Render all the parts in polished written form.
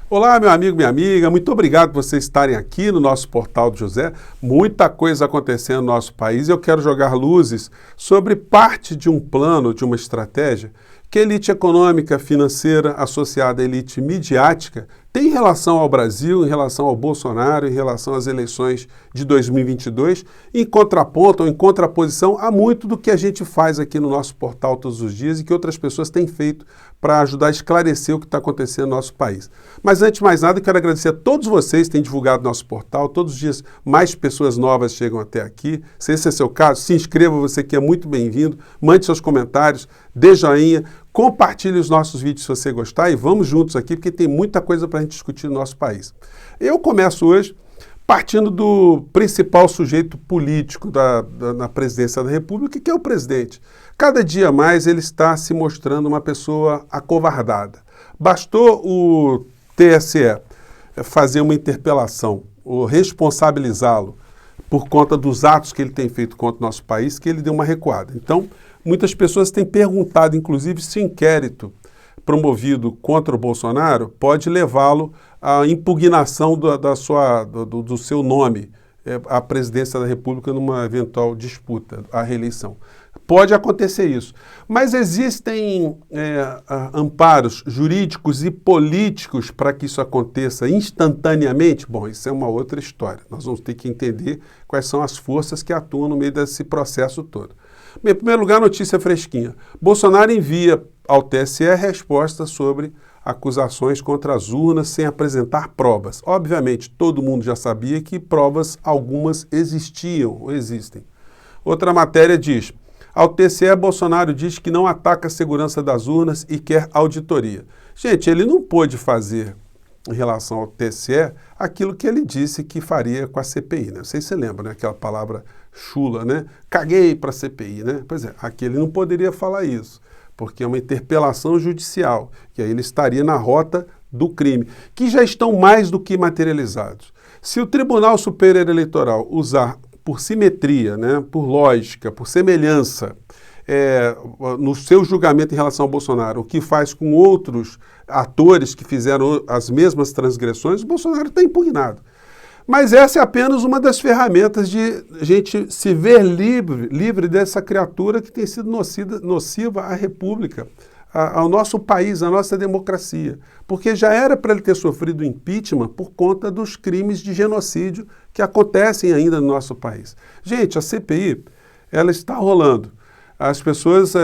Olá, meu amigo, minha amiga, muito obrigado por vocês estarem aqui no nosso Portal do José. Muita coisa acontecendo no nosso país e eu quero jogar luzes sobre parte de um plano, de uma estratégia que a elite econômica, financeira, associada à elite midiática tem em relação ao Brasil, em relação ao Bolsonaro, em relação às eleições de 2022, em contraponto ou em contraposição a muito do que a gente faz aqui no nosso portal todos os dias e que outras pessoas têm feito para ajudar a esclarecer o que está acontecendo no nosso país. Mas antes de mais nada, eu quero agradecer a todos vocês que têm divulgado nosso portal. Todos os dias mais pessoas novas chegam até aqui. Se esse é seu caso, se inscreva, você que é muito bem-vindo. Mande seus comentários, dê joinha, compartilhe os nossos vídeos se você gostar e vamos juntos aqui, porque tem muita coisa para a gente discutir no nosso país. Eu começo hoje partindo do principal sujeito político na presidência da República, que é o presidente. Cada dia mais ele está se mostrando uma pessoa acovardada. Bastou o TSE fazer uma interpelação, ou responsabilizá-lo por conta dos atos que ele tem feito contra o nosso país, que ele deu uma recuada. Então, muitas pessoas têm perguntado, inclusive, se o inquérito promovido contra o Bolsonaro pode levá-lo à impugnação do seu nome à presidência da República numa eventual disputa, à reeleição. Pode acontecer isso, mas existem amparos jurídicos e políticos para que isso aconteça instantaneamente? Bom, isso é uma outra história. Nós vamos ter que entender quais são as forças que atuam no meio desse processo todo. Bem, em primeiro lugar, notícia fresquinha. Bolsonaro envia ao TSE resposta sobre acusações contra as urnas sem apresentar provas. Obviamente, todo mundo já sabia que provas algumas existiam ou existem. Outra matéria diz: ao TSE, Bolsonaro diz que não ataca a segurança das urnas e quer auditoria. Gente, ele não pôde fazer, em relação ao TSE, aquilo que ele disse que faria com a CPI, né? Não sei se você lembra, né? Aquela palavra chula, né? Caguei para a CPI, né? Pois é, aqui ele não poderia falar isso, porque é uma interpelação judicial, e aí ele estaria na rota do crime, que já estão mais do que materializados. Se o Tribunal Superior Eleitoral usar por simetria, né, por lógica, por semelhança, no seu julgamento em relação ao Bolsonaro, o que faz com outros atores que fizeram as mesmas transgressões, o Bolsonaro está impugnado. Mas essa é apenas uma das ferramentas de a gente se ver livre dessa criatura que tem sido nociva à República, ao nosso país, à nossa democracia. Porque já era para ele ter sofrido impeachment por conta dos crimes de genocídio que acontecem ainda no nosso país. Gente, a CPI, ela está rolando. As pessoas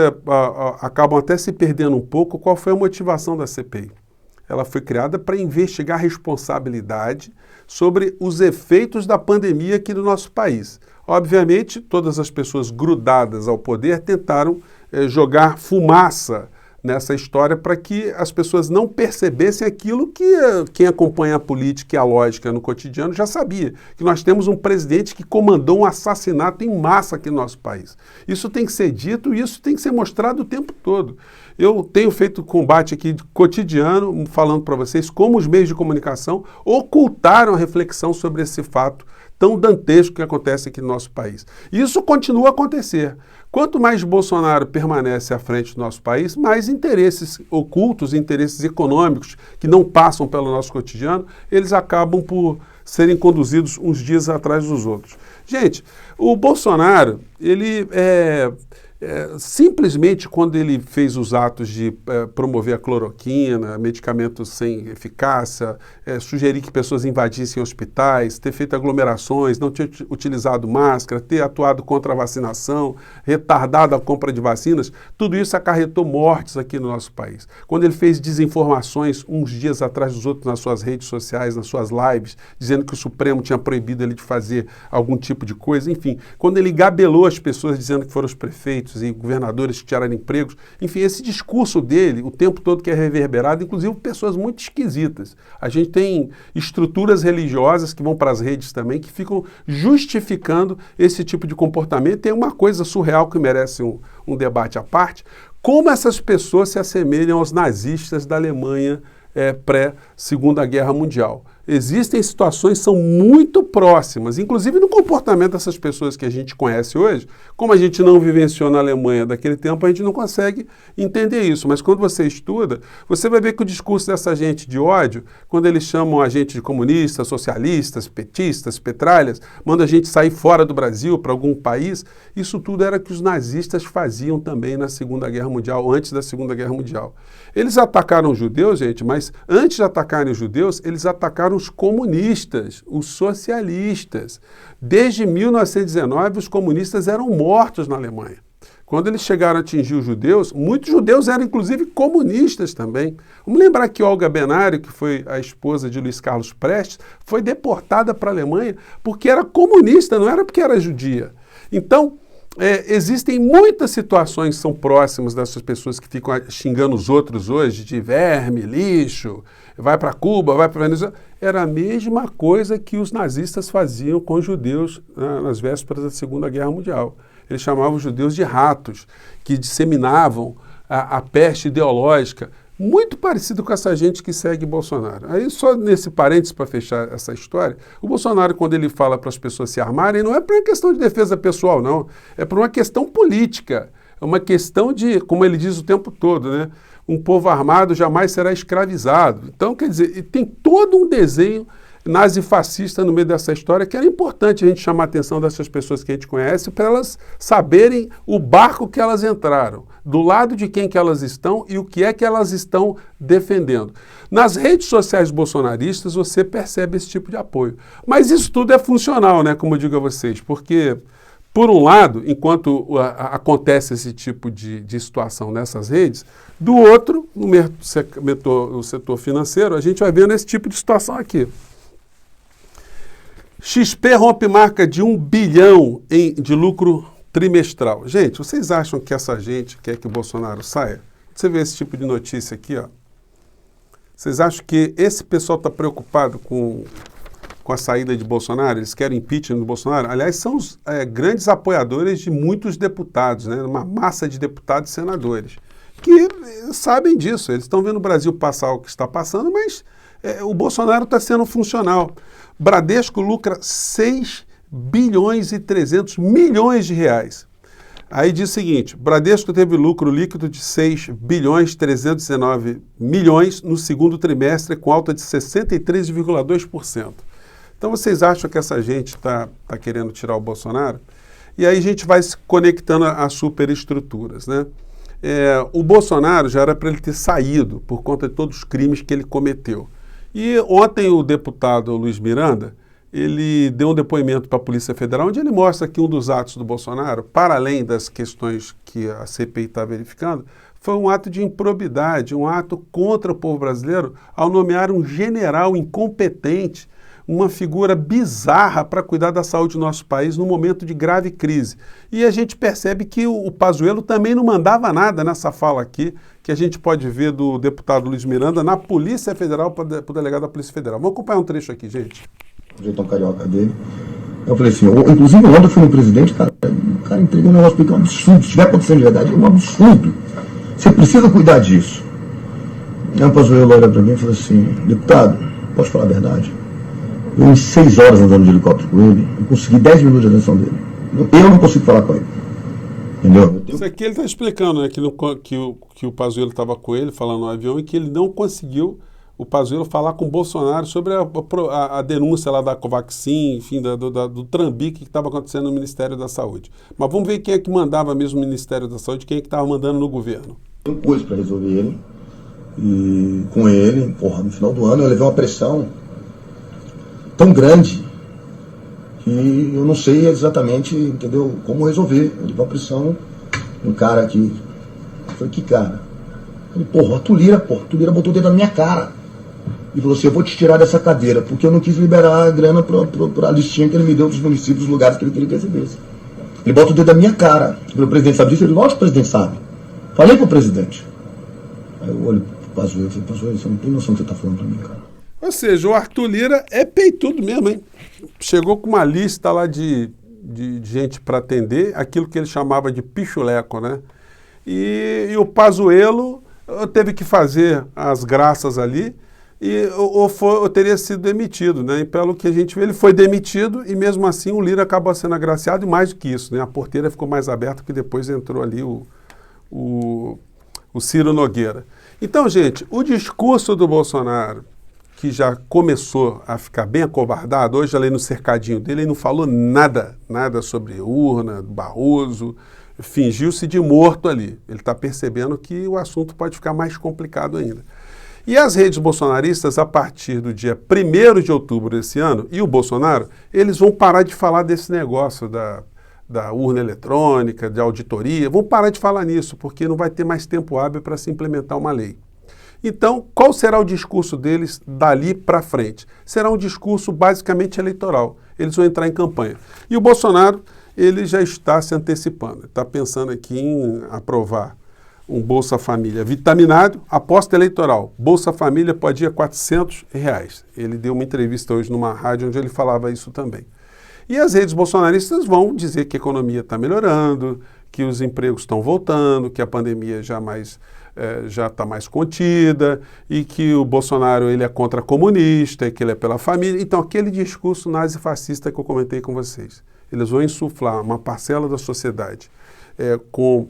acabam até se perdendo um pouco qual foi a motivação da CPI. Ela foi criada para investigar a responsabilidade sobre os efeitos da pandemia aqui no nosso país. Obviamente, todas as pessoas grudadas ao poder tentaram jogar fumaça nessa história para que as pessoas não percebessem aquilo que quem acompanha a política e a lógica no cotidiano já sabia, que nós temos um presidente que comandou um assassinato em massa aqui no nosso país. Isso tem que ser dito e isso tem que ser mostrado o tempo todo. Eu tenho feito combate aqui cotidiano, falando para vocês como os meios de comunicação ocultaram a reflexão sobre esse fato tão dantesco que acontece aqui no nosso país. E isso continua a acontecer. Quanto mais Bolsonaro permanece à frente do nosso país, mais interesses ocultos, interesses econômicos que não passam pelo nosso cotidiano, eles acabam por serem conduzidos uns dias atrás dos outros. Gente, o Bolsonaro, ele simplesmente quando ele fez os atos de promover a cloroquina, medicamentos sem eficácia, sugerir que pessoas invadissem hospitais, ter feito aglomerações, não ter utilizado máscara, ter atuado contra a vacinação, retardado a compra de vacinas, tudo isso acarretou mortes aqui no nosso país. Quando ele fez desinformações uns dias atrás dos outros nas suas redes sociais, nas suas lives, dizendo que o Supremo tinha proibido ele de fazer algum tipo de coisa, enfim, quando ele gabelou as pessoas dizendo que foram os prefeitos e governadores que tiraram empregos. Enfim, esse discurso dele, o tempo todo que é reverberado, inclusive pessoas muito esquisitas. A gente tem estruturas religiosas que vão para as redes também, que ficam justificando esse tipo de comportamento. Tem uma coisa surreal que merece um debate à parte, como essas pessoas se assemelham aos nazistas da Alemanha pré-Segunda Guerra Mundial. Existem situações que são muito próximas, inclusive no comportamento dessas pessoas que a gente conhece hoje. Como a gente não vivenciou na Alemanha daquele tempo, a gente não consegue entender isso. Mas quando você estuda, você vai ver que o discurso dessa gente de ódio, quando eles chamam a gente de comunistas, socialistas, petistas, petralhas, mandam a gente sair fora do Brasil para algum país, isso tudo era que os nazistas faziam também na Segunda Guerra Mundial, antes da Segunda Guerra Mundial. Eles atacaram os judeus, gente, mas antes de atacarem os judeus, eles atacaram os comunistas, os socialistas. Desde 1919, os comunistas eram mortos na Alemanha. Quando eles chegaram a atingir os judeus, muitos judeus eram inclusive comunistas também. Vamos lembrar que Olga Benário, que foi a esposa de Luiz Carlos Prestes, foi deportada para a Alemanha porque era comunista, não era porque era judia. Então, existem muitas situações que são próximas dessas pessoas que ficam xingando os outros hoje de verme, lixo, vai para Cuba, vai para Venezuela. Era a mesma coisa que os nazistas faziam com os judeus nas vésperas da Segunda Guerra Mundial. Eles chamavam os judeus de ratos, que disseminavam a peste ideológica, muito parecido com essa gente que segue Bolsonaro. Aí, só nesse parênteses para fechar essa história, o Bolsonaro, quando ele fala para as pessoas se armarem, não é por uma questão de defesa pessoal, não. É por uma questão política. É uma questão de, como ele diz o tempo todo, né? Um povo armado jamais será escravizado. Então, quer dizer, tem todo um desenho nazifascista no meio dessa história que era importante a gente chamar a atenção dessas pessoas que a gente conhece para elas saberem o barco que elas entraram, do lado de quem que elas estão e o que é que elas estão defendendo. Nas redes sociais bolsonaristas você percebe esse tipo de apoio. Mas isso tudo é funcional, né, como eu digo a vocês, porque, por um lado, enquanto acontece esse tipo de situação nessas redes, do outro, no setor financeiro, a gente vai vendo esse tipo de situação aqui. XP rompe marca de 1 bilhão de lucro trimestral. Gente, vocês acham que essa gente quer que o Bolsonaro saia? Você vê esse tipo de notícia aqui, ó. Vocês acham que esse pessoal está preocupado com a saída de Bolsonaro? Eles querem impeachment do Bolsonaro? Aliás, são os grandes apoiadores de muitos deputados, né? Uma massa de deputados e senadores, que sabem disso. Eles estão vendo o Brasil passar o que está passando, mas o Bolsonaro está sendo funcional. Bradesco lucra 6 bilhões e 300 milhões de reais. Aí diz o seguinte, Bradesco teve lucro líquido de 6 bilhões 319 milhões no segundo trimestre, com alta de 63,2%. Então vocês acham que essa gente está querendo tirar o Bolsonaro? E aí a gente vai se conectando às superestruturas, né? O Bolsonaro já era para ele ter saído por conta de todos os crimes que ele cometeu. E ontem o deputado Luiz Miranda, ele deu um depoimento para a Polícia Federal, onde ele mostra que um dos atos do Bolsonaro, para além das questões que a CPI está verificando, foi um ato de improbidade, um ato contra o povo brasileiro, ao nomear um general incompetente, uma figura bizarra para cuidar da saúde do nosso país num momento de grave crise. E a gente percebe que o Pazuello também não mandava nada nessa fala aqui, que a gente pode ver do deputado Luiz Miranda na Polícia Federal, para o delegado da Polícia Federal. Vamos acompanhar um trecho aqui, gente. O jeitão carioca dele. Eu falei assim, inclusive ontem eu fui no presidente, cara, o cara entregou um negócio que é um absurdo. Se estiver acontecendo de verdade, é um absurdo. Você precisa cuidar disso. Aí o Pazuello olha para mim e falou assim, deputado, posso falar a verdade? Eu, em 6 horas andando de helicóptero com ele, eu consegui 10 minutos de atenção dele. Eu não consigo falar com ele. Entendeu? Isso aqui ele está explicando, né, que o Pazuello estava com ele, falando no avião, e que ele não conseguiu, o Pazuello, falar com o Bolsonaro sobre a denúncia lá da Covaxin, enfim, do trambique que estava acontecendo no Ministério da Saúde. Mas vamos ver quem é que mandava mesmo no Ministério da Saúde, quem é que estava mandando no governo. Tem coisa para resolver ele, e com ele, porra, no final do ano eu levei uma pressão tão grande que eu não sei exatamente, entendeu, como resolver. Eu levei uma pressão, um cara aqui, foi que cara? Eu falei, porra, a Tulira botou o dedo na minha cara e falou assim, eu vou te tirar dessa cadeira, porque eu não quis liberar a grana pra listinha que ele me deu dos municípios, dos lugares que ele queria que recebesse. Ele bota o dedo na minha cara. O presidente sabe disso? Ele, lógico que o presidente sabe. Falei pro presidente. Aí eu olho pro Pazuello e falei, Pazuello, você não tem noção do que você tá falando pra mim, cara. Ou seja, o Arthur Lira é peitudo mesmo, hein? Chegou com uma lista lá de gente para atender, aquilo que ele chamava de pichuleco, né? E o Pazuello teve que fazer as graças ali ou teria sido demitido, né? E pelo que a gente vê, ele foi demitido e mesmo assim o Lira acabou sendo agraciado e mais do que isso, né? A porteira ficou mais aberta porque depois entrou ali o Ciro Nogueira. Então, gente, o discurso do Bolsonaro, que já começou a ficar bem acovardado, hoje ali no cercadinho dele, ele não falou nada sobre urna, Barroso, fingiu-se de morto ali. Ele está percebendo que o assunto pode ficar mais complicado ainda. E as redes bolsonaristas, a partir do dia 1º de outubro desse ano, e o Bolsonaro, eles vão parar de falar desse negócio da urna eletrônica, de auditoria, vão parar de falar nisso, porque não vai ter mais tempo hábil para se implementar uma lei. Então, qual será o discurso deles dali para frente? Será um discurso basicamente eleitoral. Eles vão entrar em campanha. E o Bolsonaro, ele já está se antecipando, está pensando aqui em aprovar um Bolsa Família vitaminado, aposta eleitoral. Bolsa Família pode ir a R$400. Ele deu uma entrevista hoje numa rádio onde ele falava isso também. E as redes bolsonaristas vão dizer que a economia está melhorando, que os empregos estão voltando, que a pandemia já está mais contida e que o Bolsonaro ele é contra-comunista e que ele é pela família. Então, aquele discurso nazi-fascista que eu comentei com vocês. Eles vão insuflar uma parcela da sociedade com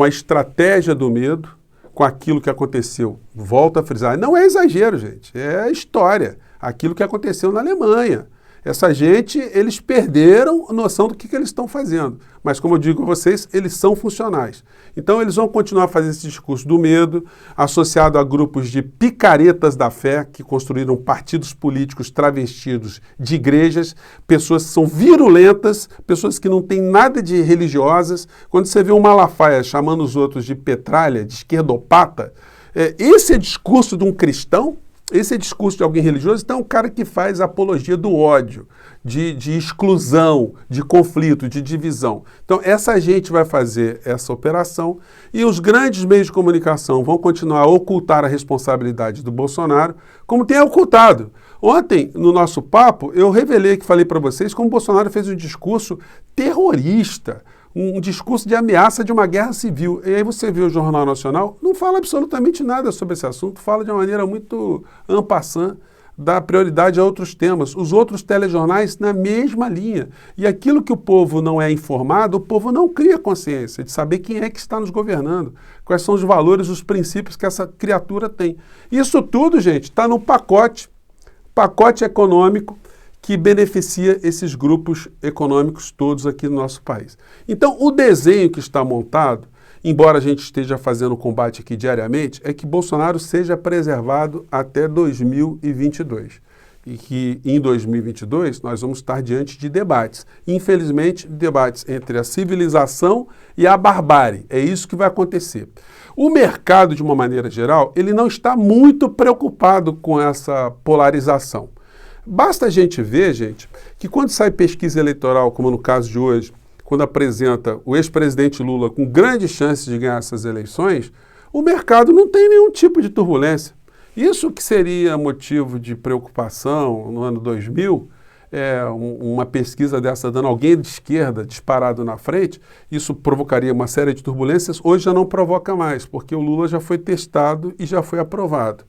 a estratégia do medo, com aquilo que aconteceu. Volto a frisar, não é exagero, gente, é história. Aquilo que aconteceu na Alemanha. Essa gente, eles perderam a noção do que eles estão fazendo. Mas, como eu digo a vocês, eles são funcionais. Então, eles vão continuar a fazer esse discurso do medo, associado a grupos de picaretas da fé, que construíram partidos políticos travestidos de igrejas, pessoas que são virulentas, pessoas que não têm nada de religiosas. Quando você vê um Malafaia chamando os outros de petralha, de esquerdopata, esse é discurso de um cristão? Esse é discurso de alguém religioso? Então é um cara que faz apologia do ódio, de exclusão, de conflito, de divisão. Então essa gente vai fazer essa operação e os grandes meios de comunicação vão continuar a ocultar a responsabilidade do Bolsonaro, como tem ocultado. Ontem, no nosso papo, eu revelei, que falei para vocês, como o Bolsonaro fez um discurso terrorista, um discurso de ameaça de uma guerra civil. E aí você vê o Jornal Nacional, não fala absolutamente nada sobre esse assunto, fala de uma maneira muito en passant, dá prioridade a outros temas. Os outros telejornais na mesma linha. E aquilo que o povo não é informado, o povo não cria consciência de saber quem é que está nos governando, quais são os valores, os princípios que essa criatura tem. Isso tudo, gente, está no pacote econômico que beneficia esses grupos econômicos todos aqui no nosso país. Então, o desenho que está montado, embora a gente esteja fazendo o combate aqui diariamente, é que Bolsonaro seja preservado até 2022. E que em 2022 nós vamos estar diante de debates. Infelizmente, debates entre a civilização e a barbárie. É isso que vai acontecer. O mercado, de uma maneira geral, ele não está muito preocupado com essa polarização. Basta a gente ver, gente, que quando sai pesquisa eleitoral, como no caso de hoje, quando apresenta o ex-presidente Lula com grandes chances de ganhar essas eleições, o mercado não tem nenhum tipo de turbulência. Isso que seria motivo de preocupação no ano 2000, uma pesquisa dessa dando alguém de esquerda disparado na frente, isso provocaria uma série de turbulências, hoje já não provoca mais, porque o Lula já foi testado e já foi aprovado.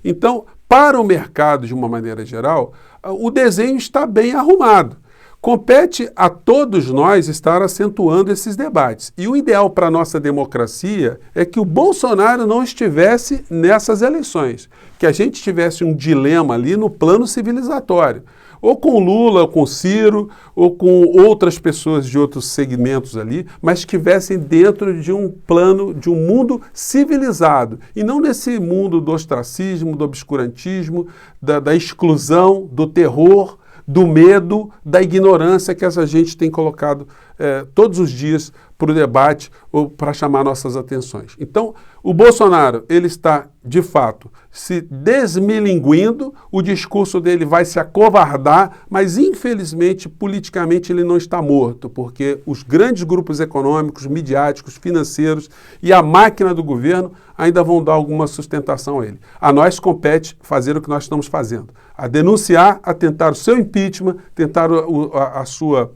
Então, para o mercado, de uma maneira geral, o desenho está bem arrumado. Compete a todos nós estar acentuando esses debates. E o ideal para a nossa democracia é que o Bolsonaro não estivesse nessas eleições, que a gente tivesse um dilema ali no plano civilizatório. Ou com Lula, ou com Ciro, ou com outras pessoas de outros segmentos ali, mas estivessem dentro de um plano, de um mundo civilizado. E não nesse mundo do ostracismo, do obscurantismo, da exclusão, do terror, do medo, da ignorância que essa gente tem colocado todos os dias para o debate ou para chamar nossas atenções. Então, o Bolsonaro, ele está, de fato, se desmilinguindo, o discurso dele vai se acovardar, mas, infelizmente, politicamente ele não está morto, porque os grandes grupos econômicos, midiáticos, financeiros e a máquina do governo ainda vão dar alguma sustentação a ele. A nós compete fazer o que nós estamos fazendo, a denunciar, a tentar o seu impeachment, tentar a sua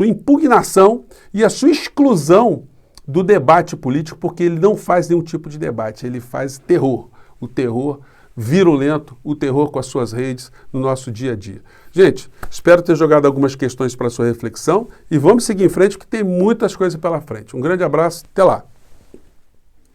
impugnação e a sua exclusão do debate político, porque ele não faz nenhum tipo de debate, ele faz terror, o terror virulento, o terror com as suas redes no nosso dia a dia. Gente, espero ter jogado algumas questões para a sua reflexão e vamos seguir em frente porque tem muitas coisas pela frente. Um grande abraço, até lá!